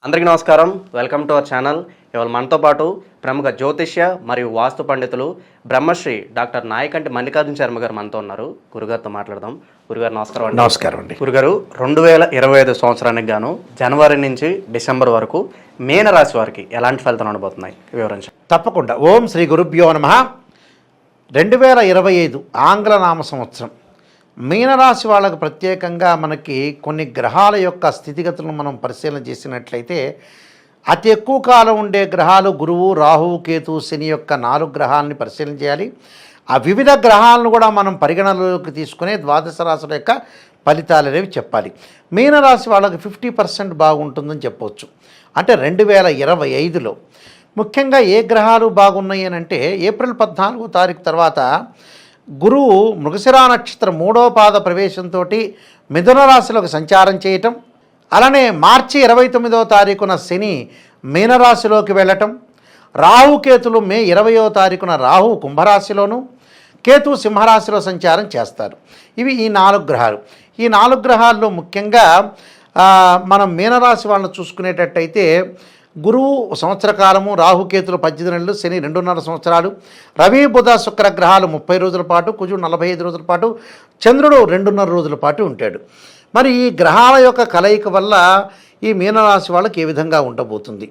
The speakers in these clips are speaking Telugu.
అందరికీ నమస్కారం. Welcome to our channel. ఇవాళ మనతో పాటు ప్రముఖ జ్యోతిష్య మరియు వాస్తు పండితులు బ్రహ్మశ్రీ డాక్టర్ నాయకంటి మల్లికార్జున శర్మ గారు మనతో ఉన్నారు. గురుగారితో మాట్లాడదాం. గురుగారు నమస్కారం అండి. నమస్కారం అండి. గురుగారు, 2025 సంవత్సరానికి గాను జనవరి నుంచి డిసెంబర్ వరకు మీనరాశి వారికి ఎలాంటి ఫలితాలు ఉండబోతున్నాయి వివరించండి. తప్పకుండా. ఓం శ్రీ గురుభ్యో నమః. 2025 ఆంగ్ల నామ సంవత్సరం మీనరాశి వాళ్ళకు ప్రత్యేకంగా మనకి కొన్ని గ్రహాల యొక్క స్థితిగతులను మనం పరిశీలన చేసినట్లయితే అతి ఎక్కువ కాలం ఉండే గ్రహాలు గురువు, రాహువు, కేతు, శని యొక్క 4 గ్రహాలని పరిశీలన చేయాలి. ఆ వివిధ గ్రహాలను కూడా మనం పరిగణలోకి తీసుకునే ద్వాదశ రాశుల యొక్క ఫలితాలు అనేవి చెప్పాలి. మీనరాశి వాళ్ళకి 50% బాగుంటుందని చెప్పవచ్చు. అంటే 2025లో ముఖ్యంగా ఏ గ్రహాలు బాగున్నాయి అని అంటే ఏప్రిల్ 14వ తారీఖు తర్వాత గురువు మృగశిరా నక్షత్రం 3వ పాద ప్రవేశంతో మిథున రాశిలోకి సంచారం చేయటం, అలానే మార్చి 29వ తారీఖున శని మీనరాశిలోకి వెళ్ళటం, రాహుకేతులు మే 20వ తారీఖున రాహు కుంభరాశిలోను, కేతు సింహరాశిలో సంచారం చేస్తారు. ఇవి ఈ 4 గ్రహాలు. ఈ 4 గ్రహాల్లో ముఖ్యంగా మనం మీనరాశి వాళ్ళని చూసుకునేటట్టయితే గురువు సంవత్సర కాలము, రాహుకేతులు 18 నెలలు, శని 2.5 సంవత్సరాలు, రవి బుధ శుక్ర గ్రహాలు 30 రోజుల పాటు, కుజుడు 45 రోజుల పాటు, చంద్రుడు 2.5 రోజుల పాటు ఉంటాడు. మరి ఈ గ్రహాల యొక్క కలయిక వల్ల ఈ మీనరాశి వాళ్ళకి ఏ విధంగా ఉండబోతుంది?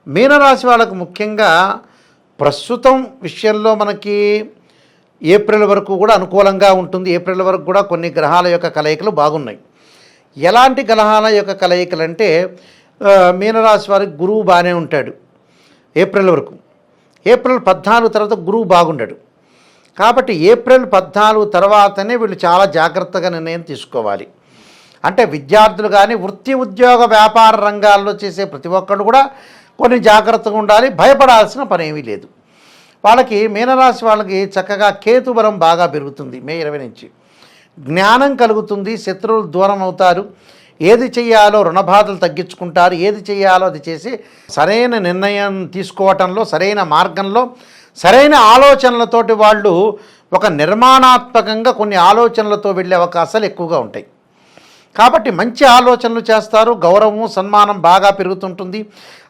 మీనరాశి వాళ్ళకు ముఖ్యంగా ప్రస్తుతం విషయంలో మనకి ఏప్రిల్ వరకు కూడా అనుకూలంగా ఉంటుంది. ఏప్రిల్ వరకు కూడా కొన్ని గ్రహాల యొక్క కలయికలు బాగున్నాయి. ఎలాంటి గ్రహాల యొక్క కలయికలు అంటే మీనరాశి వారికి గురువు బాగానే ఉంటాడు ఏప్రిల్ వరకు. ఏప్రిల్ 14 తర్వాత గురువు బాగుండడు. కాబట్టి ఏప్రిల్ 14 తర్వాతనే వీళ్ళు చాలా జాగ్రత్తగా నిర్ణయం తీసుకోవాలి. అంటే విద్యార్థులు కానీ వృత్తి, ఉద్యోగ, వ్యాపార రంగాల్లో చేసే ప్రతి ఒక్కళ్ళు కూడా కొన్ని జాగ్రత్తగా ఉండాలి. భయపడాల్సిన పని ఏమీ లేదు. వాళ్ళకి మీనరాశి వాళ్ళకి చక్కగా కేతు బలం బాగా పెరుగుతుంది. మే 20 నుంచి జ్ఞానం కలుగుతుంది. శత్రువులు దూరం అవుతారు. ఏది చేయాలో రుణబాధలు తగ్గించుకుంటారు. ఏది చేయాలో అది చేసి సరైన నిర్ణయం తీసుకోవటంలో, సరైన మార్గంలో, సరైన ఆలోచనలతోటి వాళ్ళు ఒక నిర్మాణాత్మకంగా కొన్ని ఆలోచనలతో వెళ్ళే అవకాశాలు ఎక్కువగా ఉంటాయి. కాబట్టి మంచి ఆలోచనలు చేస్తారు. గౌరవము, సన్మానం బాగా పెరుగుతుంటుంది.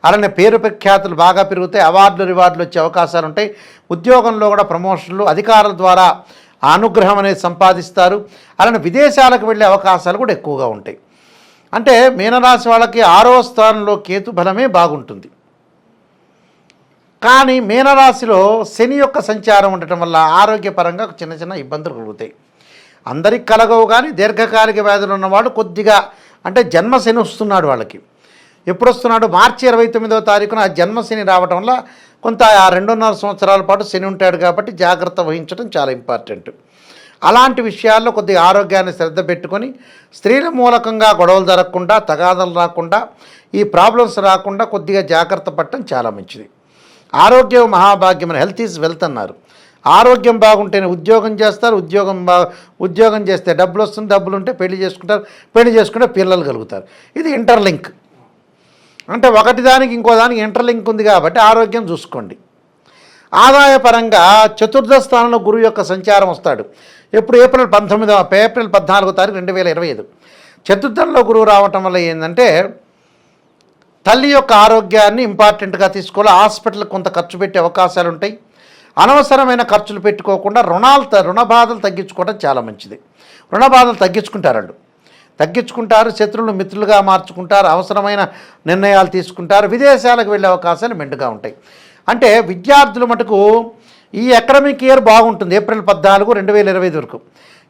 అలానే పేరు ప్రఖ్యాతులు బాగా పెరుగుతాయి. అవార్డులు, రివార్డులు వచ్చే అవకాశాలు ఉంటాయి. ఉద్యోగంలో కూడా ప్రమోషన్లు, అధికారుల ద్వారా అనుగ్రహం అనేది సంపాదిస్తారు. అలానే విదేశాలకు వెళ్ళే అవకాశాలు కూడా ఎక్కువగా ఉంటాయి. అంటే మీనరాశి వాళ్ళకి 6వ స్థానంలో కేతు బలమే బాగుంటుంది. కానీ మీనరాశిలో శని యొక్క సంచారం ఉండటం వల్ల ఆరోగ్యపరంగా చిన్న చిన్న ఇబ్బందులు కలుగుతాయి. అందరికి కలగవు, కానీ దీర్ఘకాలిక వ్యాధులు ఉన్నవాడు కొద్దిగా, అంటే జన్మశని వస్తున్నాడు వాళ్ళకి. ఎప్పుడు వస్తున్నాడు? మార్చి 29వ తారీఖున ఆ జన్మశని రావడం వల్ల కొంత 2.5 సంవత్సరాల పాటు శని ఉంటాడు. కాబట్టి జాగ్రత్త వహించడం చాలా ఇంపార్టెంట్. అలాంటి విషయాల్లో కొద్దిగా ఆరోగ్యాన్ని శ్రద్ధ పెట్టుకొని స్త్రీల మూలకంగా గొడవలు జరగకుండా, తగాదలు రాకుండా, ఈ ప్రాబ్లమ్స్ రాకుండా కొద్దిగా జాగ్రత్త పడటం చాలా మంచిది. ఆరోగ్యం మహాభాగ్యం, హెల్త్ ఈజ్ వెల్త్ అన్నారు. ఆరోగ్యం బాగుంటేనే ఉద్యోగం చేస్తారు. ఉద్యోగం చేస్తే డబ్బులు వస్తుంది. డబ్బులు ఉంటే పెళ్లి చేసుకుంటారు. పెళ్లి చేసుకుంటే పిల్లలు కలుగుతారు. ఇది ఇంటర్లింక్. అంటే ఒకటి దానికి ఇంకో దానికి ఇంటర్లింక్ ఉంది. కాబట్టి ఆరోగ్యం చూసుకోండి. ఆదాయపరంగా 4వ స్థానంలో గురువు యొక్క సంచారం వస్తాడు. ఎప్పుడు? ఏప్రిల్ 14వ తారీఖు 2025. 4థంలో గురువు రావటం వల్ల ఏంటంటే తల్లి యొక్క ఆరోగ్యాన్ని ఇంపార్టెంట్గా తీసుకోవాలి. హాస్పిటల్కి కొంత ఖర్చు పెట్టే అవకాశాలు ఉంటాయి. అనవసరమైన ఖర్చులు పెట్టుకోకుండా రుణ బాధలు తగ్గించుకోవడం చాలా మంచిది. రుణ బాధలు తగ్గించుకుంటారు. శత్రువులు మిత్రులుగా మార్చుకుంటారు. అవసరమైన నిర్ణయాలు తీసుకుంటారు. విదేశాలకు వెళ్ళే అవకాశాలు మెండుగా ఉంటాయి. అంటే విద్యార్థులు మటుకు ఈ అకాడమిక్ ఇయర్ బాగుంటుంది. ఏప్రిల్ 14, 2025 వరకు.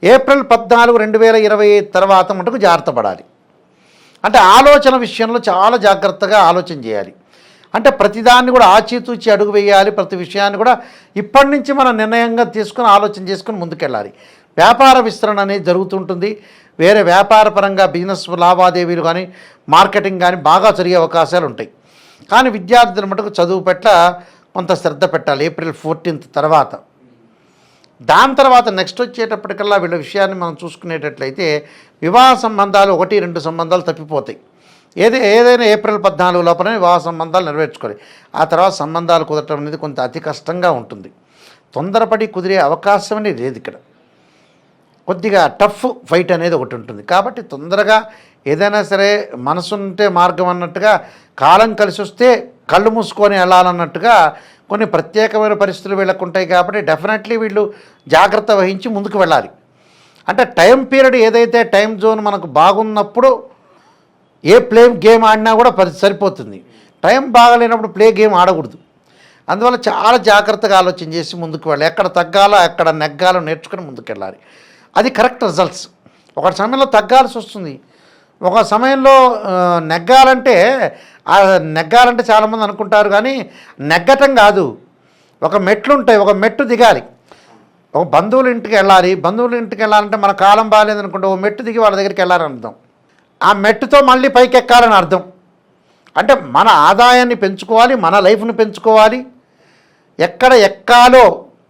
ఏప్రిల్ 14, 2025 తర్వాత మటుకు జాగ్రత్త పడాలి. అంటే ఆలోచన విషయంలో చాలా జాగ్రత్తగా ఆలోచన చేయాలి. అంటే ప్రతిదాన్ని కూడా ఆచితూచి అడుగు వేయాలి. ప్రతి విషయాన్ని కూడా ఇప్పటి నుంచి మనం నిర్ణయంగా తీసుకుని ఆలోచన చేసుకుని ముందుకెళ్ళాలి. వ్యాపార విస్తరణ అనేది జరుగుతుంటుంది. వేరే వ్యాపారపరంగా బిజినెస్ లావాదేవీలు కానీ, మార్కెటింగ్ కానీ బాగా జరిగే అవకాశాలు ఉంటాయి. కానీ విద్యార్థుల మటుకు చదువు పట్ల కొంత శ్రద్ధ పెట్టాలి. ఏప్రిల్ 14 తర్వాత. దాని తర్వాత నెక్స్ట్ వచ్చేటప్పటికల్లా వీళ్ళ విషయాన్ని మనం చూసుకునేటట్లయితే వివాహ సంబంధాలు 1-2 సంబంధాలు తప్పిపోతాయి. ఏదైనా ఏప్రిల్ 14 లోపలనే వివాహ సంబంధాలు నెరవేర్చుకోవాలి. ఆ తర్వాత సంబంధాలు కుదరటం అనేది కొంత అతి కష్టంగా ఉంటుంది. తొందరపడి కుదిరే అవకాశం అనేది లేదు ఇక్కడ. కొద్దిగా టఫ్ ఫైట్ అనేది ఒకటి ఉంటుంది. కాబట్టి తొందరగా ఏదైనా సరే మనసు ఉంటే మార్గం అన్నట్టుగా కాలం కలిసి వస్తే కళ్ళు మూసుకొని వెళ్ళాలన్నట్టుగా కొన్ని ప్రత్యేకమైన పరిస్థితులు వీళ్ళకు ఉంటాయి. కాబట్టి డెఫినెట్లీ వీళ్ళు జాగ్రత్త వహించి ముందుకు వెళ్ళాలి. అంటే టైం పీరియడ్ ఏదైతే టైం జోన్ మనకు బాగున్నప్పుడు ఏ గేమ్ ఆడినా కూడా సరిపోతుంది. టైం బాగలేనప్పుడు గేమ్ ఆడకూడదు. అందువల్ల చాలా జాగ్రత్తగా ఆలోచన చేసి ముందుకు వెళ్ళాలి. ఎక్కడ తగ్గాలో ఎక్కడ నెగ్గాలో నేర్చుకుని ముందుకు వెళ్ళాలి. అది కరెక్ట్ రిజల్ట్స్. ఒక సమయంలో తగ్గాల్సి వస్తుంది, ఒక సమయంలో నెగ్గాలంటే చాలామంది అనుకుంటారు, కానీ నెగ్గటం కాదు. ఒక మెట్లు ఉంటాయి, ఒక మెట్టు దిగాలి. ఒక బంధువుల ఇంటికి వెళ్ళాలి. బంధువుల ఇంటికి వెళ్ళాలంటే మన కాలం బాగాలేదనుకుంటే ఒక మెట్టు దిగి వాళ్ళ దగ్గరికి వెళ్ళాలని అర్థం. ఆ మెట్టుతో మళ్ళీ పైకి ఎక్కాలని అర్థం. అంటే మన ఆదాయాన్ని పెంచుకోవాలి, మన లైఫ్ని పెంచుకోవాలి. ఎక్కడ ఎక్కాలో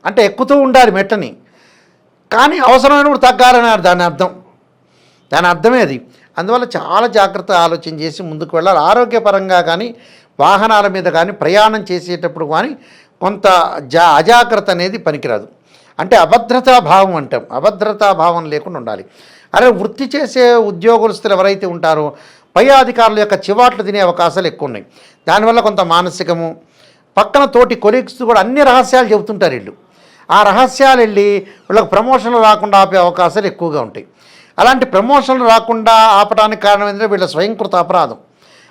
అంటే ఎక్కుతూ ఉండాలి మెట్టని, కానీ అవసరమైనప్పుడు తగ్గాలని దాని అర్థమే అది. అందువల్ల చాలా జాగ్రత్త ఆలోచన చేసి ముందుకు వెళ్ళాలి. ఆరోగ్యపరంగా కానీ వాహనాల మీద కానీ ప్రయాణం చేసేటప్పుడు కానీ కొంత అజాగ్రత్త అనేది పనికిరాదు. అంటే అభద్రతాభావం అంటాం, అభద్రతాభావం లేకుండా ఉండాలి. అరే వృత్తి చేసే ఉద్యోగస్తులు ఎవరైతే ఉంటారో పై అధికారుల యొక్క చివాట్లు తినే అవకాశాలు ఎక్కువ ఉన్నాయి. దానివల్ల కొంత మానసికము, పక్కన తోటి కొలీగ్స్ కూడా అన్ని రహస్యాలు చెబుతుంటారు వీళ్ళు. ఆ రహస్యాలు వెళ్ళి వీళ్ళకి ప్రమోషన్లు రాకుండా ఆపే అవకాశాలు ఎక్కువగా ఉంటాయి. అలాంటి ప్రమోషన్లు రాకుండా ఆపడానికి కారణం ఏంటంటే వీళ్ళ స్వయంకృత అపరాధం.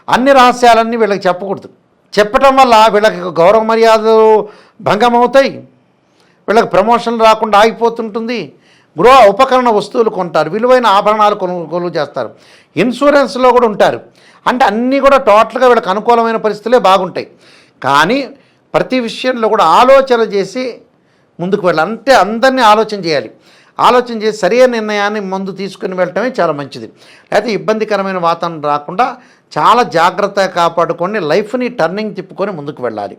అన్ని రహస్యాలన్నీ వీళ్ళకి చెప్పకూడదు. చెప్పటం వల్ల వీళ్ళకి గౌరవ మర్యాదలు భంగం అవుతాయి, వీళ్ళకి ప్రమోషన్లు రాకుండా ఆగిపోతుంటుంది. గృహ ఉపకరణ వస్తువులు కొంటారు, విలువైన ఆభరణాలు కొనుగోలు చేస్తారు, ఇన్సూరెన్స్లో కూడా ఉంటారు. అంటే అన్నీ కూడా టోటల్గా వీళ్ళకి అనుకూలమైన పరిస్థితులే బాగుంటాయి. కానీ ప్రతి విషయంలో కూడా ఆలోచన చేసి ముందుకు వెళ్ళాలి. అంతే, అందరినీ ఆలోచన చేయాలి. ఆలోచన చేసి సరైన నిర్ణయాన్ని ముందు తీసుకుని వెళ్ళటమే చాలా మంచిది. లేకపోతే ఇబ్బందికరమైన వాతావరణం రాకుండా చాలా జాగ్రత్తగా కాపాడుకొని లైఫ్ని టర్నింగ్ తిప్పుకొని ముందుకు వెళ్ళాలి.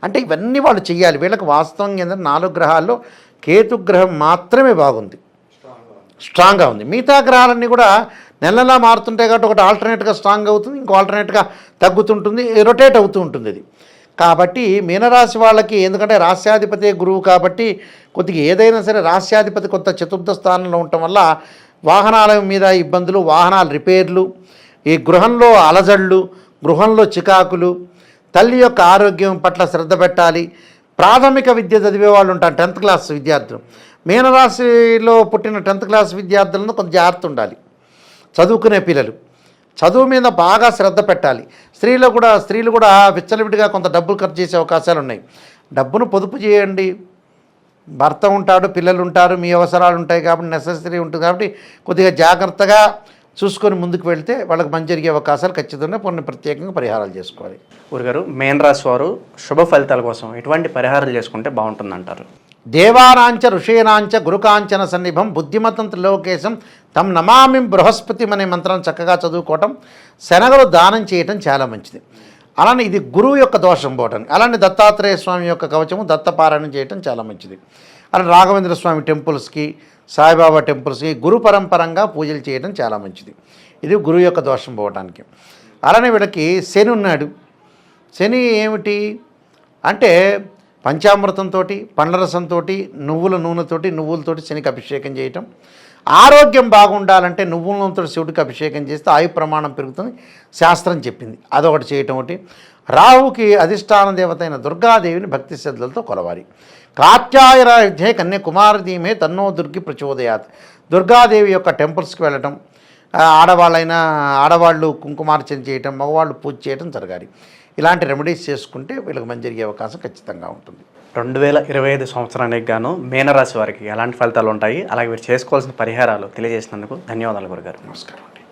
అంటే ఇవన్నీ వాళ్ళు చేయాలి. వీళ్ళకి వాస్తవంగా ఏంటంటే 4 గ్రహాల్లో కేతుగ్రహం మాత్రమే బాగుంది, స్ట్రాంగ్గా ఉంది. మిగతా గ్రహాలన్నీ కూడా నెలలా మారుతుంటాయి కాబట్టి ఒకటి ఆల్టర్నేట్గా స్ట్రాంగ్ అవుతుంది, ఇంకో ఆల్టర్నేట్గా తగ్గుతుంటుంది, రొటేట్ అవుతూ ఉంటుంది ఇది. కాబట్టి మీనరాశి వాళ్ళకి ఎందుకంటే రాస్యాధిపతి గురువు కాబట్టి కొద్దిగా ఏదైనా సరే రాస్యాధిపతి కొంత చతుర్థ స్థానంలో ఉండటం వల్ల వాహనాల మీద ఇబ్బందులు, వాహనాల రిపేర్లు, ఈ గృహంలో అలజళ్ళు, గృహంలో చికాకులు, తల్లి యొక్క ఆరోగ్యం పట్ల శ్రద్ధ పెట్టాలి. ప్రాథమిక విద్య చదివే వాళ్ళు ఉంటారు, 10th క్లాస్ విద్యార్థులు. మీనరాశిలో పుట్టిన 10th క్లాస్ విద్యార్థులను కొంత జాగ్రత్త ఉండాలి. చదువుకునే పిల్లలు చదువు మీద బాగా శ్రద్ధ పెట్టాలి. స్త్రీలు కూడా విచ్చలవిడిగా కొంత డబ్బులు ఖర్చు చేసే అవకాశాలు ఉన్నాయి. డబ్బును పొదుపు చేయండి. భర్త ఉంటాడు, పిల్లలు ఉంటారు, మీ అవసరాలు ఉంటాయి కాబట్టి నెసెసరీ ఉంటుంది కాబట్టి కొద్దిగా జాగ్రత్తగా చూసుకొని ముందుకు వెళ్తే వాళ్ళకి మంచి జరిగే అవకాశాలు ఖచ్చితంగా కొన్ని ప్రత్యేకంగా పరిహారాలు చేసుకోవాలి. గురుగారు, మీన రాశి వారు శుభ ఫలితాల కోసం ఎటువంటి పరిహారాలు చేసుకుంటే బాగుంటుందంటారు? దేవానాంచ ఋషీనాంచ గురుకాంచన సన్నిభం బుద్ధిమతం త్రిలోకేశం తం నమామి బృహస్పతి అనే మంత్రం చక్కగా చదువుకోవటం, శనగలు దానం చేయటం చాలా మంచిది. అలానే ఇది గురువు యొక్క దోషం పోవటానికి. అలానే దత్తాత్రేయ స్వామి యొక్క కవచము దత్తపారాయణం చేయటం చాలా మంచిది. అలా రాఘవేంద్ర స్వామి టెంపుల్స్కి, సాయిబాబా టెంపుల్స్కి గురు పరంపరంగా పూజలు చేయడం చాలా మంచిది. ఇది గురువు యొక్క దోషం పోవటానికి. అలానే వీళ్ళకి శని ఉన్నాడు. శని ఏమిటి అంటే పంచామృతంతో, పండ్ల రసంతో, నువ్వుల నూనెతోటి, నువ్వులతోటి శనికి అభిషేకం చేయటం. ఆరోగ్యం బాగుండాలంటే నువ్వుల నూనెతో శివుడికి అభిషేకం చేస్తే ఆయు ప్రమాణం పెరుగుతుంది, శాస్త్రం చెప్పింది. అదొకటి చేయటం ఒకటి. రాహుకి అధిష్టాన దేవత అయిన దుర్గాదేవిని భక్తి శ్రద్ధలతో కొలవాలి. కాత్యాయరాధ్యే కన్యాకుమారధీమే తన్నో దుర్గి ప్రచోదయాత్. దుర్గాదేవి యొక్క టెంపుల్స్కి వెళ్ళటం, ఆడవాళ్ళు కుంకుమార్చన చేయటం, మగవాళ్ళు పూజ చేయటం జరగాలి. ఇలాంటి రెమెడీస్ చేసుకుంటే వీళ్ళకి మంచి జరిగే అవకాశం ఖచ్చితంగా ఉంటుంది. 2025 సంవత్సరానికి గాను మీనరాశి వారికి ఎలాంటి ఫలితాలు ఉంటాయి, అలాగే మీరు చేసుకోవాల్సిన పరిహారాలు తెలియజేసినందుకు ధన్యవాదాలు గురుగారు. నమస్కారం అండి.